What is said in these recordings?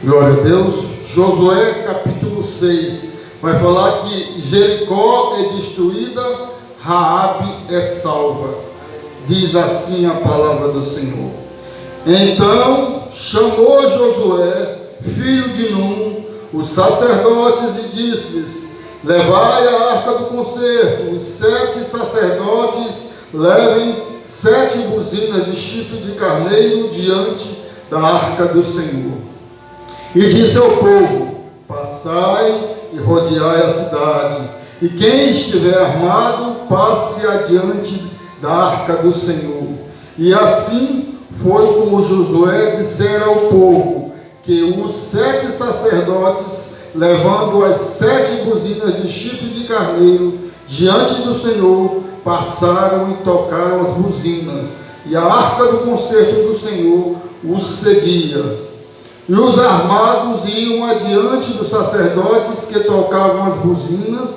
Glória a Deus. Josué capítulo 6 vai falar que Jericó é destruída, Raabe é salva. Diz assim a palavra do Senhor. Então chamou Josué, filho de Num, os sacerdotes e disse-lhes: levai a arca do concerto. Os 7 sacerdotes levem 7 buzinas de chifre de carneiro diante da arca do Senhor. E disse ao povo: passai e rodeai a cidade, e quem estiver armado passe adiante da arca do Senhor. E assim foi como Josué dissera ao povo, que os 7 sacerdotes, levando as 7 buzinas de chifre de carneiro diante do Senhor, passaram e tocaram as buzinas, e a arca do concerto do Senhor os seguia. E os armados iam adiante dos sacerdotes que tocavam as buzinas,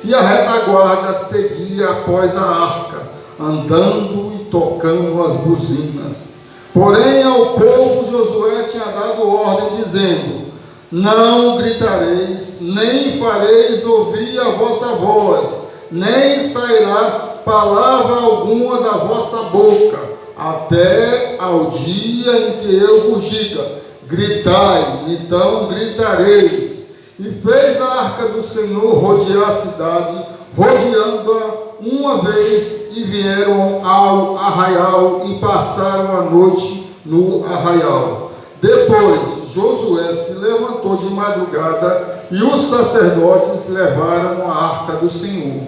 e a retaguarda seguia após a arca, andando e tocando as buzinas. Porém, ao povo Josué tinha dado ordem, dizendo: não gritareis, nem fareis ouvir a vossa voz, nem sairá palavra alguma da vossa boca, até ao dia em que eu vos diga: gritai, então gritareis. E fez a arca do Senhor rodear a cidade, rodeando-a uma vez, e vieram ao arraial e passaram a noite no arraial. Depois Josué se levantou de madrugada, e os sacerdotes levaram a arca do Senhor.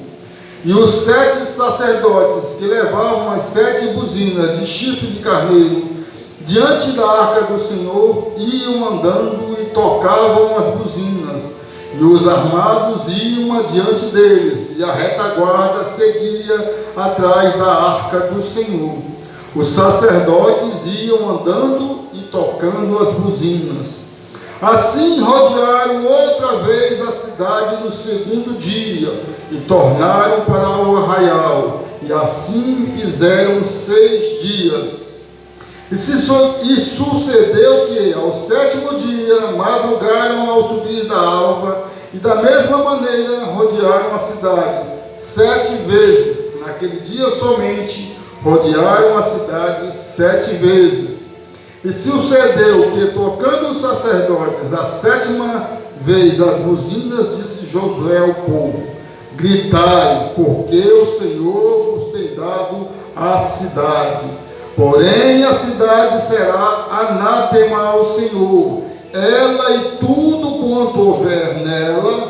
E os 7 sacerdotes que levavam as 7 buzinas de chifre de carneiro diante da arca do Senhor iam andando e tocavam as buzinas, e os armados iam adiante deles, e a retaguarda seguia atrás da arca do Senhor. Os sacerdotes iam andando e tocando as buzinas. Assim rodearam outra vez a cidade no segundo dia, e tornaram para o arraial, e assim fizeram 6 dias. E sucedeu que, ao 7º dia, madrugaram ao subir da alva, e da mesma maneira rodearam a cidade 7 vezes. Naquele dia somente rodearam a cidade 7 vezes. E sucedeu que, tocando os sacerdotes a 7ª vez as buzinas, disse Josué ao povo: gritai, porque o Senhor vos tem dado a cidade. Porém a cidade será anátema ao Senhor, ela e tudo quanto houver nela,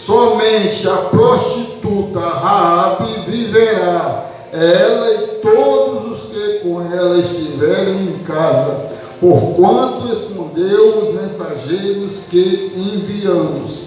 somente a prostituta Raabe viverá, ela e todos os que com ela estiverem em casa, porquanto escondeu os mensageiros que enviamos.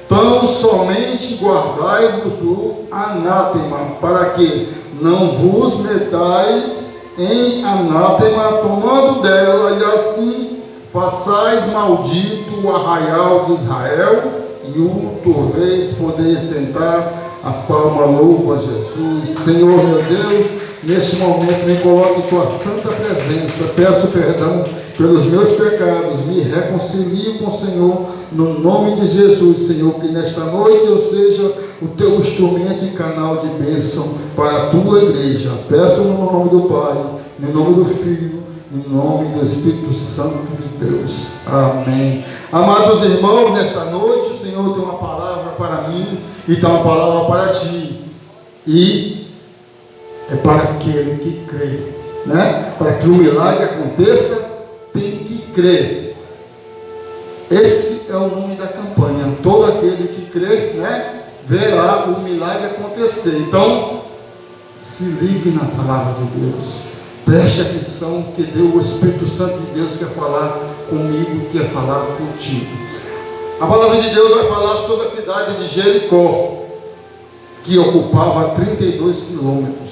Tão somente guardai-vos do anátema, para que não vos metais em anátema, tomando dela, e assim façais maldito o arraial de Israel, e o torveis podeis sentar as palmas. Louva Jesus. Senhor meu Deus, neste momento me coloco em tua santa presença, peço perdão pelos meus pecados, me reconcilio com o Senhor, no nome de Jesus, Senhor, que nesta noite eu seja o teu instrumento e canal de bênção para a tua igreja. Peço no nome do Pai, no nome do Filho, no nome do Espírito Santo de Deus. Amém. Amados irmãos, nesta noite o Senhor tem uma palavra para mim e tem uma palavra para ti. E é para aquele que crê, né? Para que o milagre aconteça, tem que crer. Esse é o nome da campanha. Todo aquele que crê, né, verá o milagre acontecer. Então, se ligue na palavra de Deus. Preste atenção, que o Espírito Santo de Deus quer falar comigo, quer falar contigo. A palavra de Deus vai falar sobre a cidade de Jericó, que ocupava 32 quilômetros,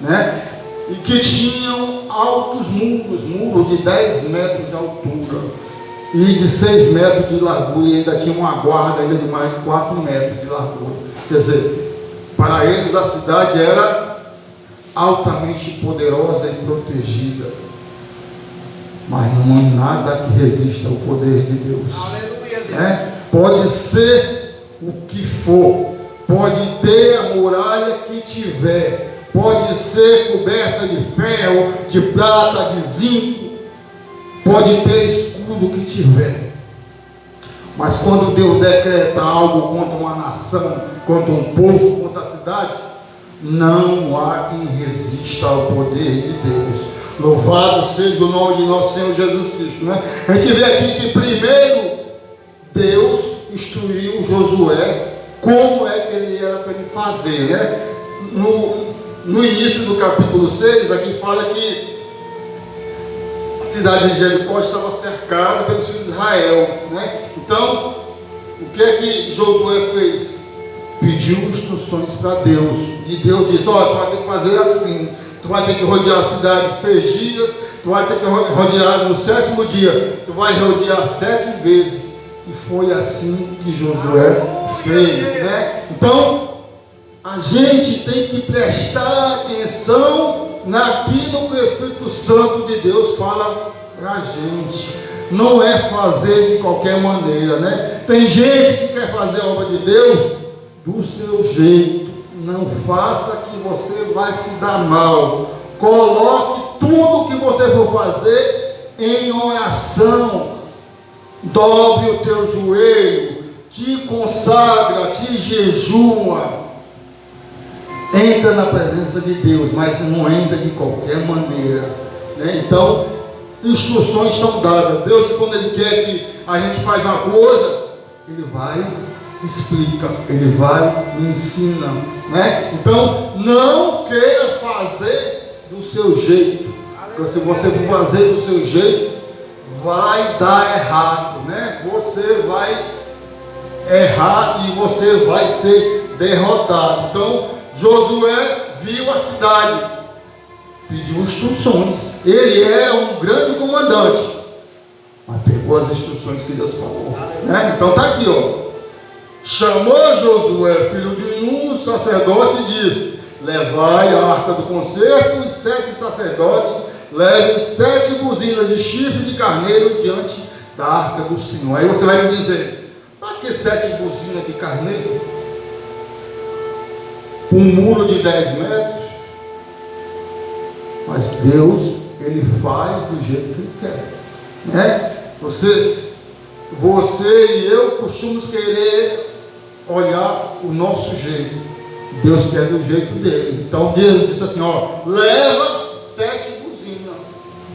né? E que tinham altos muros de 10 metros de altura e de 6 metros de largura, e ainda tinha uma guarda ainda de mais de 4 metros de largura. Quer dizer, para eles a cidade era altamente poderosa e protegida. mas não há nada que resista ao poder de Deus. Aleluia, Deus. Pode ser o que for, pode ter a muralha que tiver, pode ser coberta de ferro, de prata, de zinco, pode ter escudo que tiver, mas quando Deus decreta algo contra uma nação, contra um povo, contra a cidade, não há quem resista ao poder de Deus. Louvado seja o nome de nosso Senhor Jesus Cristo, né? A gente vê aqui que primeiro Deus instruiu Josué como é que ele era para ele fazer, né? No início do capítulo 6, aqui fala que a cidade de Jericó estava cercada pelos filhos de Israel, né? Então, o que é que Josué fez? Pediu instruções para Deus, e Deus diz: ó, tu vai ter que fazer assim, tu vai ter que rodear a cidade 6 dias, tu vai ter que rodear no 7º dia, tu vai rodear 7 vezes. E foi assim que Josué fez, né? Então, a gente tem que prestar atenção naquilo que o Espírito Santo de Deus fala para a gente. Não é fazer de qualquer maneira, né? Tem gente que quer fazer a obra de Deus do seu jeito. Não faça que você vai se dar mal. Coloque tudo que você for fazer em oração. Dobre o teu joelho, te consagra, te jejua. Entra na presença de Deus, mas não entra de qualquer maneira, né? Então, instruções são dadas. Deus, quando Ele quer que a gente faça uma coisa, Ele vai, explica, Ele vai e ensina, né? Então, não queira fazer do seu jeito, porque se você for fazer do seu jeito, vai dar errado, né? Você vai errar e você vai ser derrotado. Então, Josué viu a cidade, pediu instruções. Ele é um grande comandante, mas pegou as instruções que Deus falou, né? Então está aqui, ó. Chamou Josué, filho de Nun, sacerdote, e disse: levai a arca do concerto, e 7 sacerdotes levem 7 buzinas de chifre de carneiro diante da arca do Senhor. Aí você vai me dizer: para que 7 buzinas de carneiro? Um muro de 10 metros? Mas Deus, Ele faz do jeito que Ele quer, né? Você e eu costumamos querer olhar o nosso jeito. Deus quer do jeito dele. Então Deus disse assim: ó, leva 7 buzinas,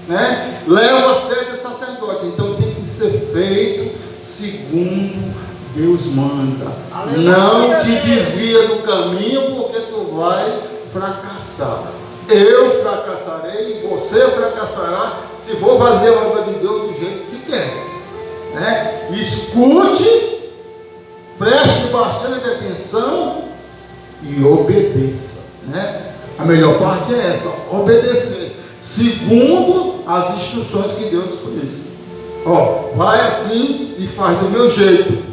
né? Leva 7 sacerdotes. Então tem que ser feito segundo Deus manda. Aleluia. Não te desvia do caminho, porque tu vai fracassar. Eu fracassarei, você fracassará, se for fazer a obra de Deus do jeito que quer, né? Escute, preste bastante atenção e obedeça, né? A melhor parte é essa: obedecer segundo as instruções que Deus fez. Ó, vai assim e faz do meu jeito,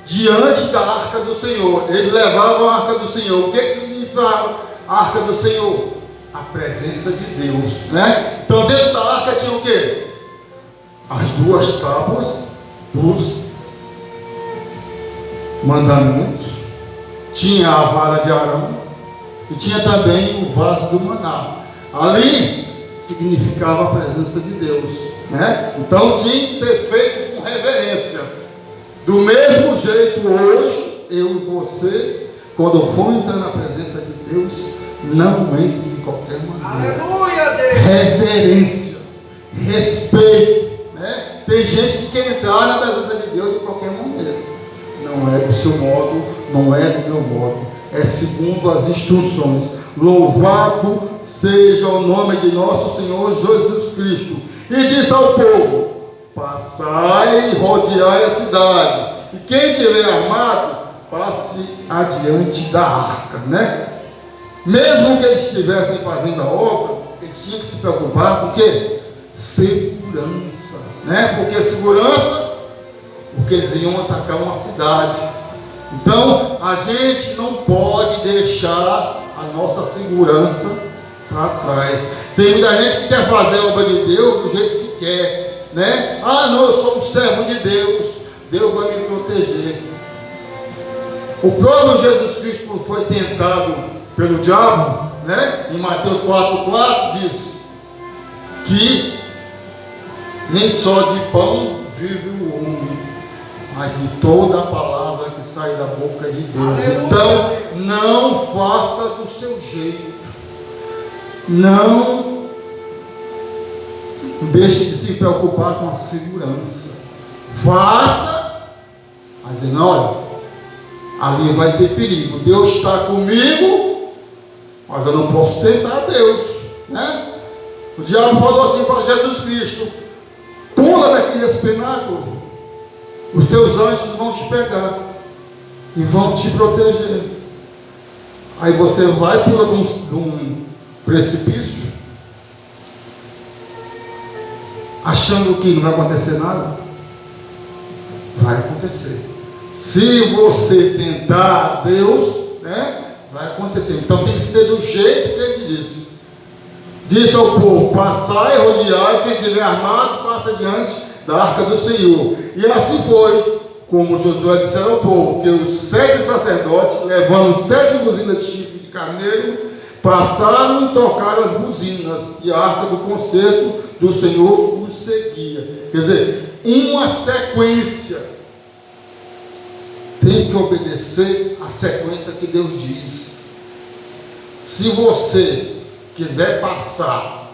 diante da arca do Senhor. Eles levavam a arca do Senhor. O que significava a arca do Senhor? A presença de Deus, né? Então dentro da arca tinha o quê? As 2 tábuas dos mandamentos, tinha a vara de Arão e tinha também o vaso do maná. Ali significava a presença de Deus, né? Então tinha que ser feito com reverência. Do mesmo jeito, hoje, eu e você, quando for entrar na presença de Deus, não entre de qualquer maneira. Aleluia, Deus! Reverência, respeito, né? Tem gente que quer entrar na presença de Deus de qualquer maneira. Não é do seu modo, não é do meu modo, é segundo as instruções. Louvado seja o nome de nosso Senhor Jesus Cristo. E disse ao povo: passai e rodeai a cidade, e quem tiver armado, passe adiante da arca, né? Mesmo que eles estivessem fazendo a obra, eles tinham que se preocupar com o quê? Segurança, né? Porque segurança, porque eles iam atacar uma cidade. Então, a gente não pode deixar a nossa segurança para trás. Tem muita gente que quer fazer a obra de Deus do jeito que quer, né? Ah, não, eu sou um servo de Deus, Deus vai me proteger. O próprio Jesus Cristo, quando foi tentado pelo diabo, né? Em Mateus 4,4 diz que nem só de pão vive o homem, mas de toda a palavra que sai da boca de Deus. Então, não faça do seu jeito. Não deixe de se preocupar com a segurança. Faça, mas dizendo, olha, ali vai ter perigo. Deus está comigo, mas eu não posso tentar Deus, né? O diabo falou assim para Jesus Cristo: pula daquele espenáculo, os teus anjos vão te pegar e vão te proteger. Aí você vai pula de um precipício, achando que não vai acontecer nada. Vai acontecer. Se você tentar Deus, né, vai acontecer. Então tem que ser do jeito que ele disse. Disse ao povo: passai, rodeai, quem estiver armado passa diante da arca do Senhor. E assim foi, como Josué disse ao povo, que os 7 sacerdotes, levando 7 buzinas de chifre de carneiro, passaram e tocaram as buzinas, e a arca do concerto do Senhor os seguia. Quer dizer, uma sequência. Tem que obedecer a sequência que Deus diz. Se você quiser passar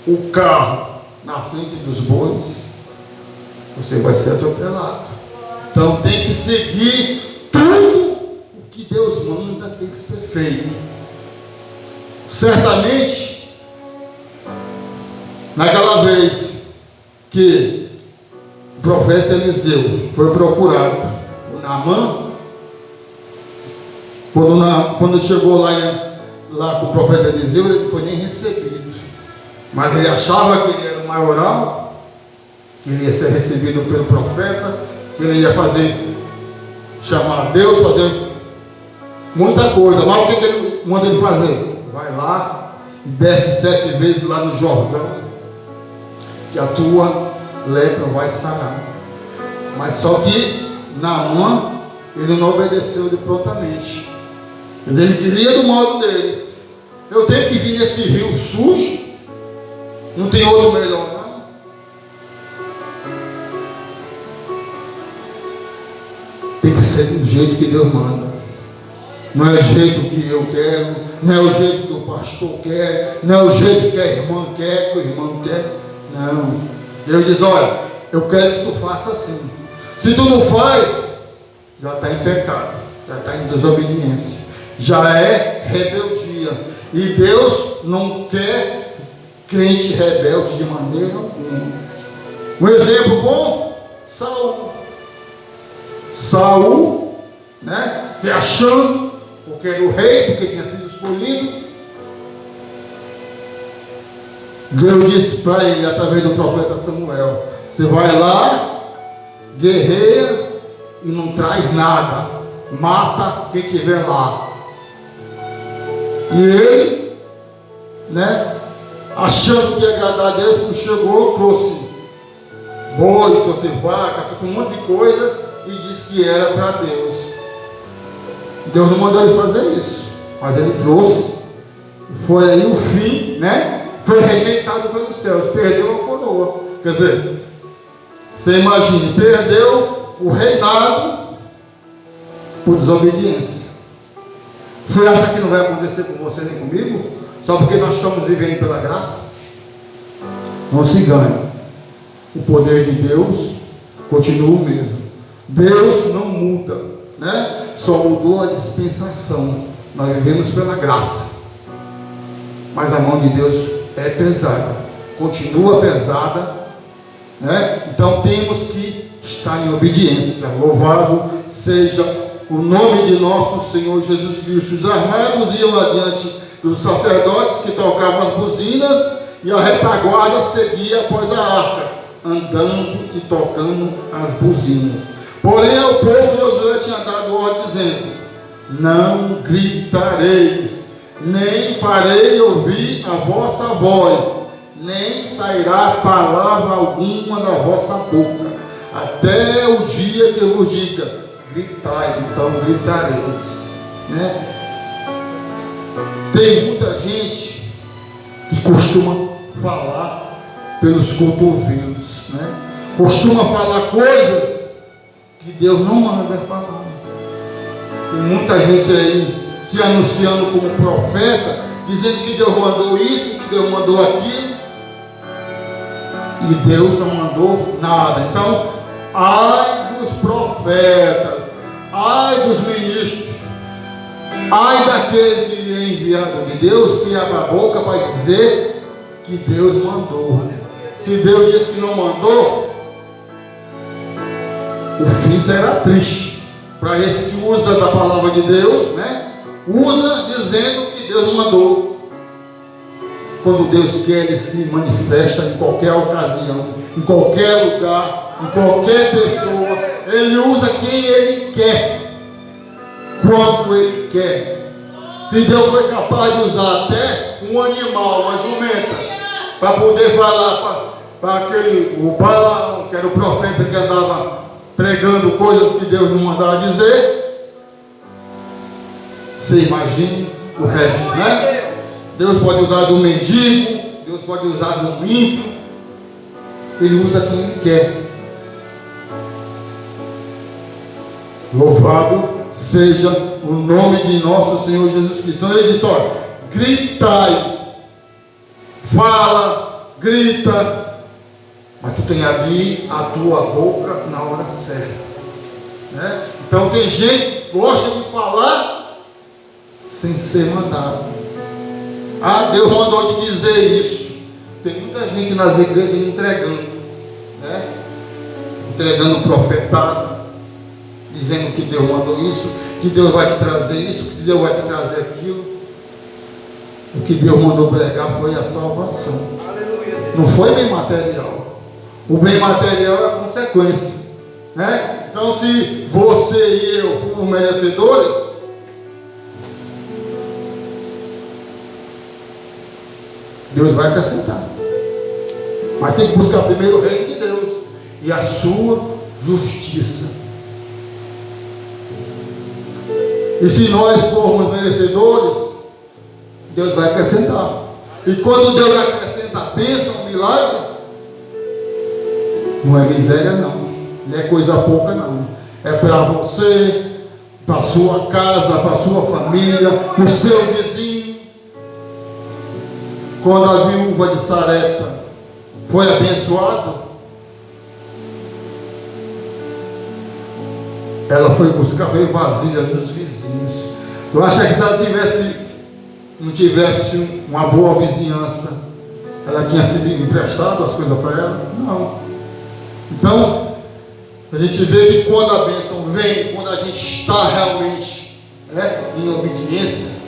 o carro na frente dos bois, você vai ser atropelado. Então tem que seguir tudo o que Deus manda, tem que ser feito. Certamente, naquela vez que o profeta Eliseu foi procurado por Naamã, quando chegou lá com o profeta Eliseu, ele não foi nem recebido, mas ele achava que ele era o maioral, que ele ia ser recebido pelo profeta, que ele ia chamar Deus, fazer muita coisa. Mas o que ele manda ele fazer? Vai lá e desce 7 vezes lá no Jordão, que a tua lepra vai sarar. Mas só que Naamã, ele não obedeceu de prontamente. Mas ele queria do modo dele. Eu tenho que vir nesse rio sujo, não tem outro melhor não. Tem que ser do jeito que Deus manda. Não é o jeito que eu quero, não é o jeito que o pastor quer, não é o jeito que a irmã quer, que o irmão quer. Não. Deus diz: olha, eu quero que tu faça assim. Se tu não faz, já está em pecado, já está em desobediência, já é rebeldia. E Deus não quer crente rebelde de maneira alguma. Um exemplo bom: Saul, né, se achando, porque era o rei, porque tinha sido escolhido. Deus disse para ele, através do profeta Samuel: você vai lá, guerreia e não traz nada, mata quem estiver lá. E ele, né, achando que ia agradar a Deus, quando chegou, trouxe boi, trouxe vaca, trouxe um monte de coisa e disse que era para Deus. Deus não mandou ele fazer isso, mas ele trouxe. Foi aí o fim, né? Foi rejeitado pelos céus, perdeu a coroa. Quer dizer, você imagine, perdeu o reinado por desobediência. Você acha que não vai acontecer com você nem comigo? Só porque nós estamos vivendo pela graça? Não se ganha. O poder de Deus continua o mesmo. Deus não muda, né? Só mudou a dispensação. Nós vivemos pela graça, mas a mão de Deus é pesada, continua pesada, né? Então temos que estar em obediência. Louvado seja o nome de nosso Senhor Jesus Cristo. Os armados iam adiante dos sacerdotes que tocavam as buzinas, e a retaguarda seguia após a arca, andando e tocando as buzinas. Porém ao povo Josué tinha dado ordem dizendo: não gritareis, nem farei ouvir a vossa voz, nem sairá palavra alguma da vossa boca, até o dia que eu vos diga, gritai, então gritareis, né? Tem muita gente que costuma falar pelos cotovelos, né? Costuma falar coisas que Deus não manda falar. Tem muita gente aí se anunciando como profeta, dizendo que Deus mandou isso, que Deus mandou aquilo, e Deus não mandou nada. Então, ai dos profetas, ai dos ministros, ai daquele que é enviado de Deus, que abre a boca para dizer que Deus mandou. Se Deus disse que não mandou, o fim será triste para esse que usa da palavra de Deus, né? Usa dizendo que Deus mandou. Quando Deus quer, Ele se manifesta em qualquer ocasião, em qualquer lugar, em qualquer pessoa. Ele usa quem Ele quer, quando Ele quer. Se Deus foi capaz de usar até um animal, uma jumenta, para poder falar para aquele, o Balaão, que era o profeta que andava pregando coisas que Deus não mandava dizer, você imagina o resto, né? Deus pode usar do mendigo, Deus pode usar do ímpio, Ele usa quem Ele quer. Louvado seja o nome de nosso Senhor Jesus Cristo. Então Ele disse, olha, gritai, fala, grita, mas tu tem que abrir a tua boca na hora certa, né? Então tem gente que gosta de falar sem ser mandado. Ah, Deus mandou te dizer isso. Tem muita gente nas igrejas entregando, né? Entregando profetada, dizendo que Deus mandou isso, que Deus vai te trazer isso, que Deus vai te trazer aquilo. O que Deus mandou pregar foi a salvação. Aleluia. Não foi bem material. O bem material é a consequência, né? Então, se você e eu fomos merecedores, Deus vai acrescentar. Mas tem que buscar primeiro o reino de Deus e a sua justiça. E se nós formos merecedores, Deus vai acrescentar. E quando Deus acrescenta a bênção, o milagre, não é miséria não, não é coisa pouca não. É para você, para a sua casa, para a sua família, para o seu vizinho. Quando a viúva de Sarepta foi abençoada, ela foi buscar, veio vasilha dos vizinhos. Eu acho que se ela não tivesse uma boa vizinhança, ela tinha sido emprestado as coisas para ela? Não. Então, a gente vê que quando a bênção vem, quando a gente está realmente, né, em obediência,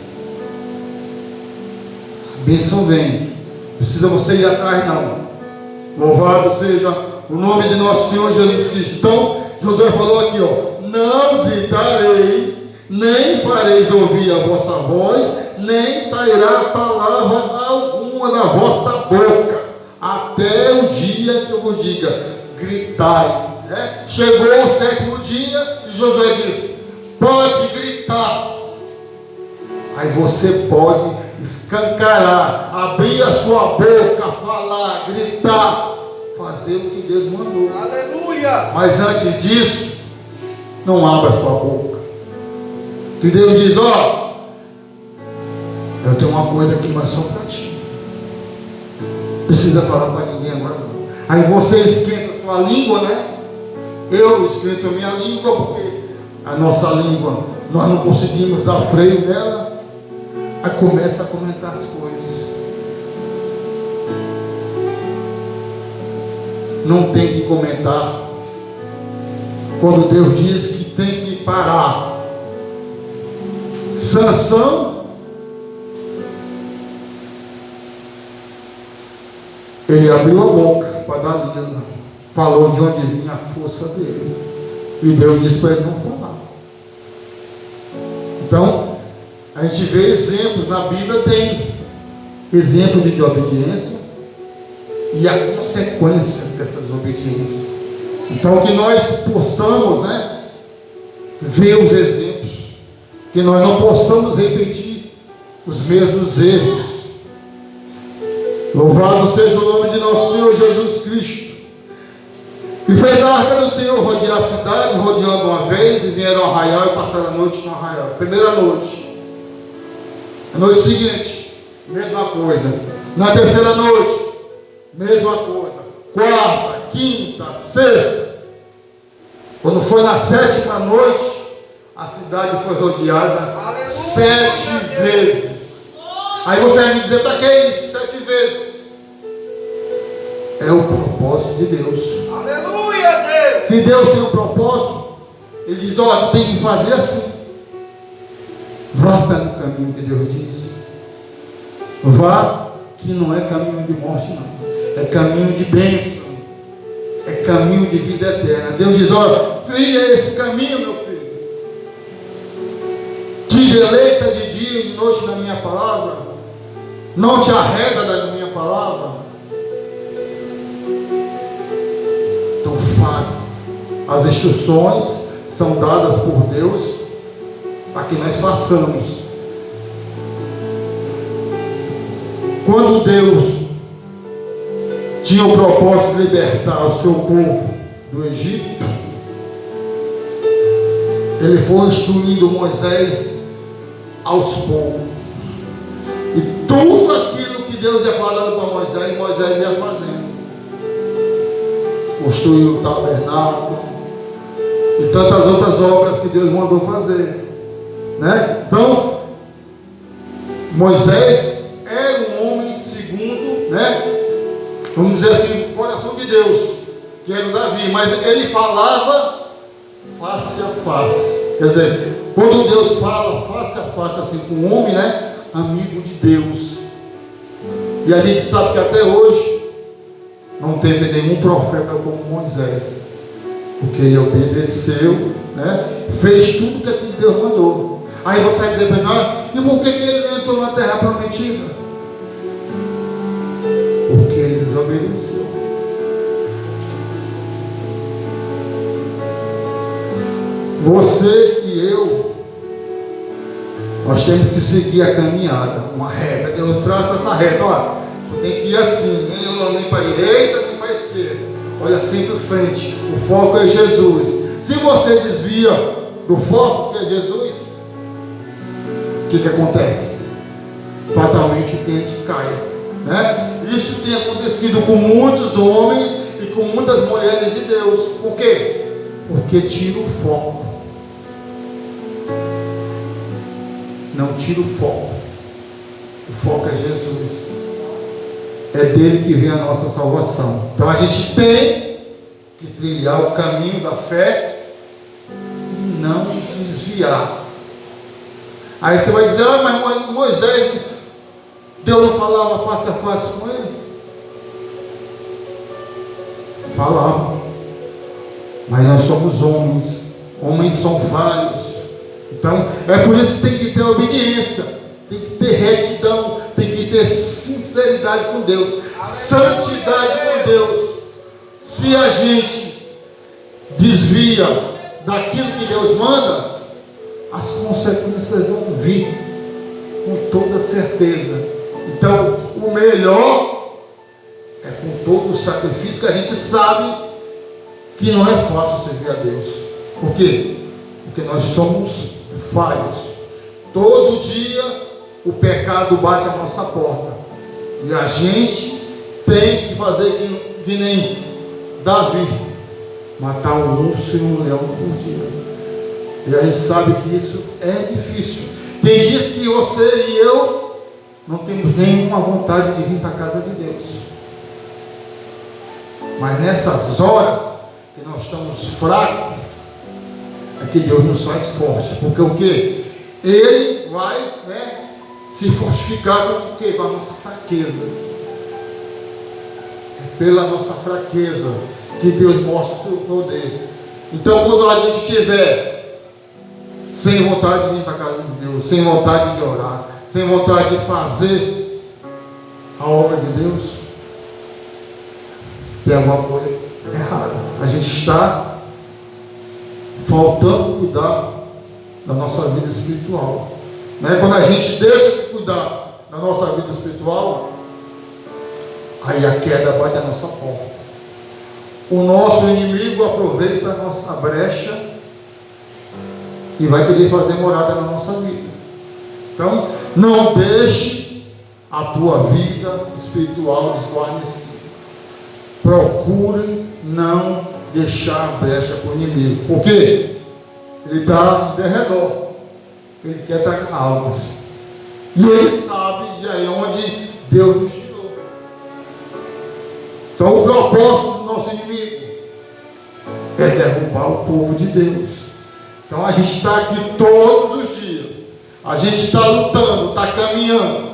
a bênção vem. Precisa você ir atrás não. Louvado seja o nome de nosso Senhor Jesus Cristo. Então, Josué falou aqui, ó, não gritareis, nem fareis ouvir a vossa voz, nem sairá palavra alguma da vossa boca, até o dia que eu vos diga, gritai. Né? Chegou o sétimo dia e Josué disse, pode gritar. Aí você pode escancarar, abrir a sua boca, falar, gritar, fazer o que Deus mandou. Aleluia! Mas antes disso, não abra a sua boca. Que Deus diz, ó, eu tenho uma coisa aqui, mas só para ti. Precisa falar para ninguém agora não. Aí você esquenta a sua língua, né? Eu esquento a minha língua, porque a nossa língua, nós não conseguimos dar freio nela. Aí começa a comentar as coisas. Não tem que comentar. Quando Deus diz que tem que parar. Sansão, ele abriu a boca para dar lida. Falou de onde vinha a força dele. E Deus disse para ele não falar. Então, a gente vê exemplos na Bíblia, tem exemplos de obediência e a consequência dessa desobediência. Então que nós possamos, ver os exemplos, que nós não possamos repetir os mesmos erros. Louvado seja o nome de nosso Senhor Jesus Cristo. E fez a arca do Senhor rodear a cidade, rodeando uma vez, e vieram ao arraial e passaram a noite no arraial. Primeira noite. A noite seguinte, mesma coisa. Na terceira noite, mesma coisa. Quarta, quinta, sexta. Quando foi na sétima noite, a cidade foi rodeada 7 vezes. Aí você vai me dizer, para que isso? 7 vezes. É o propósito de Deus. Aleluia, Deus. Se Deus tem um propósito, Ele diz, tu tem que fazer assim. Vá pelo caminho que Deus diz. Vá, que não é caminho de morte, não. É caminho de bênção. É caminho de vida eterna. Deus diz, trilha esse caminho, meu filho. Te deleita de dia e de noite na minha palavra. Não te arreda da minha palavra. Então faça. As instruções são dadas por Deus para que nós façamos. Quando Deus tinha o propósito de libertar o seu povo do Egito, Ele foi instruindo Moisés aos poucos. E tudo aquilo que Deus ia falando para Moisés, Moisés ia fazendo. Construiu o tabernáculo e tantas outras obras que Deus mandou fazer, Então Moisés era um homem segundo, vamos dizer assim, o coração de Deus, que era o Davi, mas ele falava face a face. Quer dizer, quando Deus fala face a face assim com o homem, amigo de Deus. E a gente sabe que até hoje não teve nenhum profeta como Moisés, porque ele obedeceu, fez tudo que aquilo Deus mandou. Aí você vai dizer para mim, e por que ele não entrou na terra prometida? Porque ele desobedeceu. Você e eu, nós temos que seguir a caminhada, uma reta. Deus traça essa reta, você tem que ir assim, nem para a direita, nem para a esquerda. Olha sempre frente, o foco é Jesus. Se você desvia do foco que é Jesus, o que acontece? Fatalmente o crente cai, Isso tem acontecido com muitos homens e com muitas mulheres de Deus. Por quê? Porque tira o foco. Não tira o foco. O foco é Jesus. É dele que vem a nossa salvação. Então a gente tem que trilhar o caminho da fé e não desviar. Aí você vai dizer, mas Moisés, Deus não falava face a face com ele? Falava. Mas nós somos homens. Homens são falhos. Então, é por isso que tem que ter obediência, tem que ter retidão, tem que ter sinceridade com Deus, santidade com Deus. Se a gente desvia daquilo que Deus manda, as consequências vão vir, com toda certeza. Então, o melhor é com todo o sacrifício, que a gente sabe que não é fácil servir a Deus. Por quê? Porque nós somos falhos. Todo dia o pecado bate a nossa porta. E a gente tem que fazer que nem Davi, matar um urso e um leão por dia. E a gente sabe que isso é difícil. Tem dias que você e eu não temos nenhuma vontade de vir para a casa de Deus. Mas nessas horas que nós estamos fracos, é que Deus nos faz forte. Porque o que? Ele vai se fortificar com o quê? Com a nossa fraqueza. É pela nossa fraqueza que Deus mostra o seu poder. Então quando a gente estiver sem vontade de vir para a casa de Deus, sem vontade de orar, sem vontade de fazer a obra de Deus, tem alguma coisa errada. A gente está faltando cuidar da nossa vida espiritual. Né? Quando a gente deixa de cuidar da nossa vida espiritual, aí a queda bate a nossa porta. O nosso inimigo aproveita a nossa brecha e vai querer fazer morada na nossa vida. Então, não deixe a tua vida espiritual desguarnecida. Procure não deixar a brecha para o inimigo. Por quê? Ele está em derredor. Ele quer tragar almas. E ele sabe de aí onde Deus nos tirou. Então o propósito do nosso inimigo é derrubar o povo de Deus. Então a gente está aqui todos os dias. A gente está lutando, está caminhando.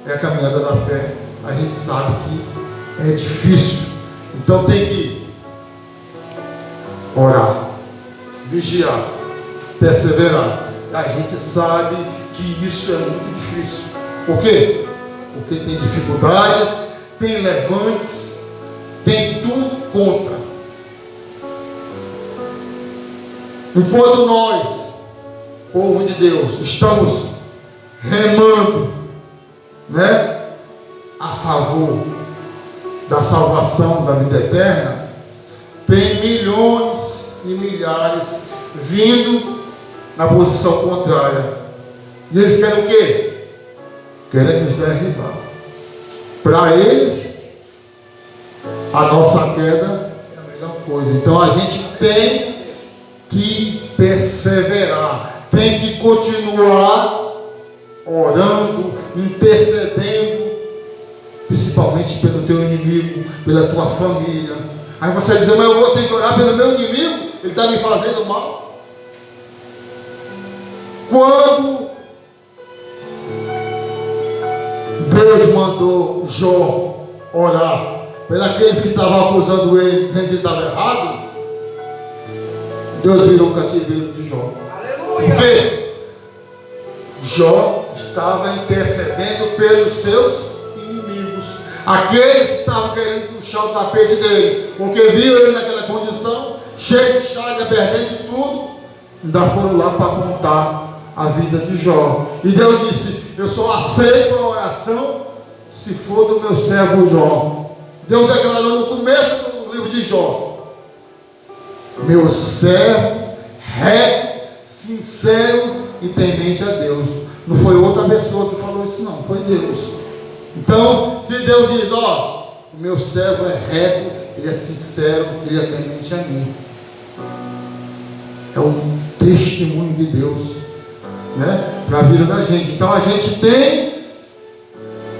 É a caminhada da fé. A gente sabe que é difícil. Então tem que orar, vigiar, perseverar. A gente sabe que isso é muito difícil. Por quê? Porque tem dificuldades, tem levantes, tem tudo contra. Enquanto nós, povo de Deus, estamos remando, né, a favor da salvação da vida eterna, tem milhões e milhares vindo na posição contrária. E eles querem o quê? Querem nos derribar. Para eles, a nossa queda é a melhor coisa. Então a gente tem que perseverar, tem que continuar orando, intercedendo, principalmente pelo teu inimigo, pela tua família. Aí você vai dizer, mas eu vou ter que orar pelo meu inimigo, ele está me fazendo mal. Quando Deus mandou Jó orar pelos que estavam acusando ele, dizendo que ele estava errado, Deus virou o cativeiro de Jó. Aleluia! Por quê? Jó estava intercedendo pelos seus inimigos, aqueles que estavam querendo puxar o tapete dele, porque viram ele naquela condição, cheio de chaga, perdendo tudo, ainda foram lá para contar a vida de Jó. E Deus disse, eu só aceito a oração se for do meu servo Jó. Deus declarou no começo do livro de Jó, meu servo reto, sincero e temente a Deus. Não foi outra pessoa que falou isso não, foi Deus. Então, se Deus diz, ó, o meu servo é reto, ele é sincero, ele é temente a mim, é um testemunho de Deus, né, para a vida da gente. Então a gente tem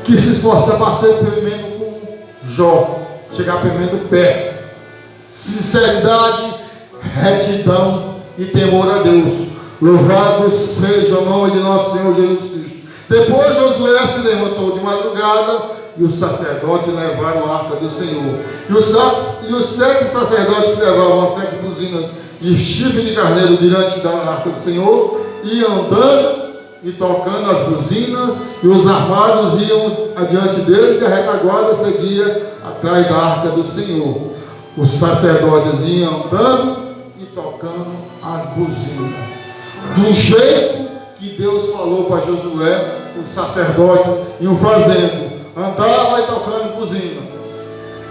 que se esforçar para ser primeiro com Jó, chegar primeiro perto. Sinceridade, retidão e temor a Deus. Louvado seja o nome de nosso Senhor Jesus Cristo. Depois Josué se levantou de madrugada e os sacerdotes levaram a arca do Senhor. E os 7 sacerdotes levavam as 7 buzinas de chifre de carneiro diante da arca do Senhor, iam andando e tocando as buzinas, e os armados iam adiante deles, e a retaguarda seguia atrás da arca do Senhor. Os sacerdotes iam andando e tocando as buzinas. Do jeito que Deus falou para Josué, os sacerdotes iam fazendo, andava e tocando buzina.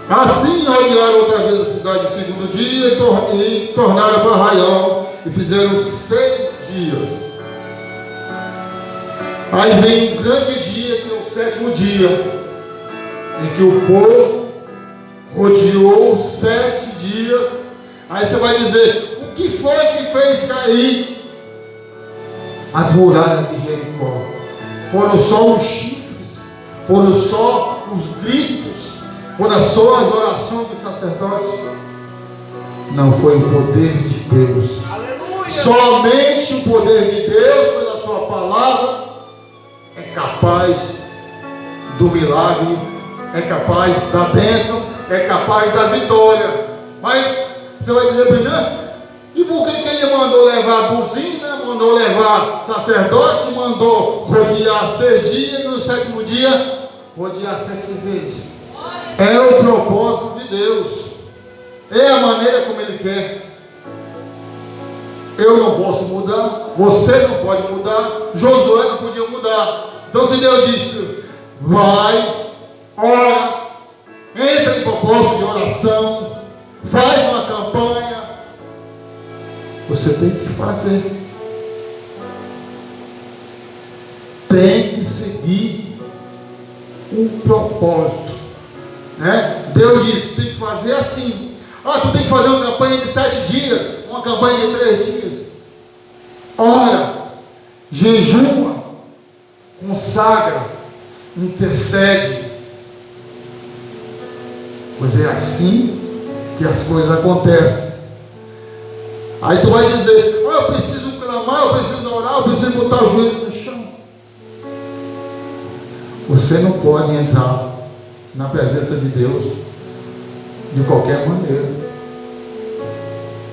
Assim rodearam outra vez a cidade no segundo dia e tornaram para Arraial, e fizeram 6 dias. Aí vem um grande dia, que é o 7º dia, em que o povo rodeou 7 dias. Aí você vai dizer, o que foi que fez cair as muralhas de Jericó? Foram só os chifres, foram só os gritos, foram só as orações dos sacerdotes? Não, foi o poder de Deus. Aleluia! Somente o poder de Deus, pela sua palavra, é capaz do milagre, é capaz da bênção, é capaz da vitória. Mas você vai dizer primeiro, e por que ele mandou levar a buzina, mandou levar sacerdote, mandou rodear 6 dias e no 7º dia rodear 7 vezes? É o propósito de Deus. é a maneira como Ele quer. Eu não posso mudar, você não pode mudar, Josué não podia mudar. Então se Deus disse, vai, ora, entra em propósito de oração, faz uma campanha, você tem que fazer, tem que seguir um propósito, né? Deus disse, tem que fazer assim. Tu tem que fazer uma campanha de 7 dias, uma campanha de 3 dias. Ora, jejuma, consagra, intercede. Pois é assim que as coisas acontecem. Aí tu vai dizer, eu preciso clamar, eu preciso orar, eu preciso botar o joelho no chão. Você não pode entrar na presença de Deus de qualquer maneira.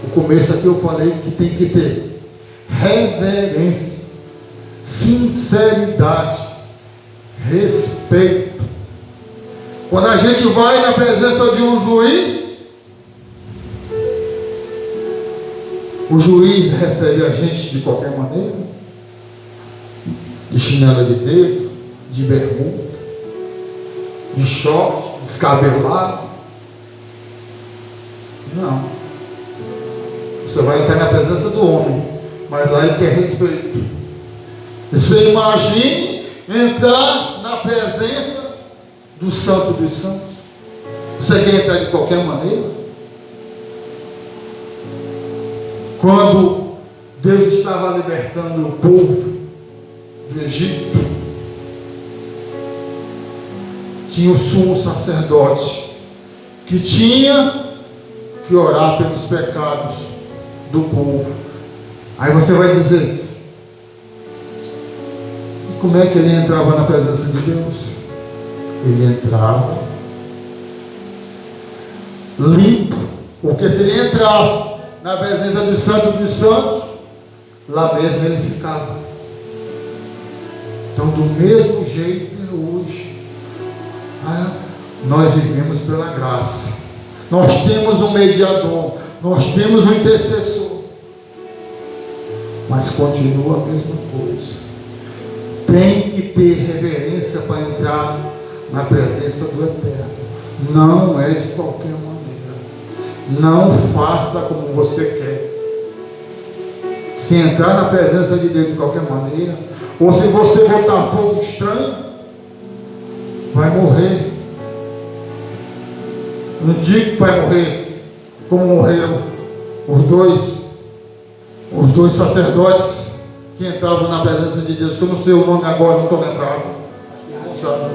O começo aqui eu falei que tem que ter reverência, sinceridade, respeito. Quando a gente vai na presença de um juiz, o juiz recebe a gente de qualquer maneira, de chinela de dedo, de bermuda, de short, descabelado. Não. Você vai entrar na presença do homem, mas lá ele quer respeito. Você imagine entrar na presença do Santo dos Santos. Você quer entrar de qualquer maneira? Quando Deus estava libertando o povo do Egito, tinha o sumo sacerdote que tinha que orar pelos pecados do povo. Aí você vai dizer, e como é que ele entrava na presença de Deus? Ele entrava limpo, porque se ele entrasse na presença do Santo dos Santos, lá mesmo ele ficava. Então, do mesmo jeito é hoje. Nós vivemos pela graça. Nós temos um mediador, nós temos um intercessor, mas continua a mesma coisa. Tem que ter reverência para entrar na presença do Eterno. Não é de qualquer maneira. Não faça como você quer. Se entrar na presença de Deus de qualquer maneira, ou se você botar fogo estranho, vai morrer. Não digo que vai morrer como morreram os dois sacerdotes que entravam na presença de Deus, que eu não sei o nome agora, não estou lembrado. Sabe?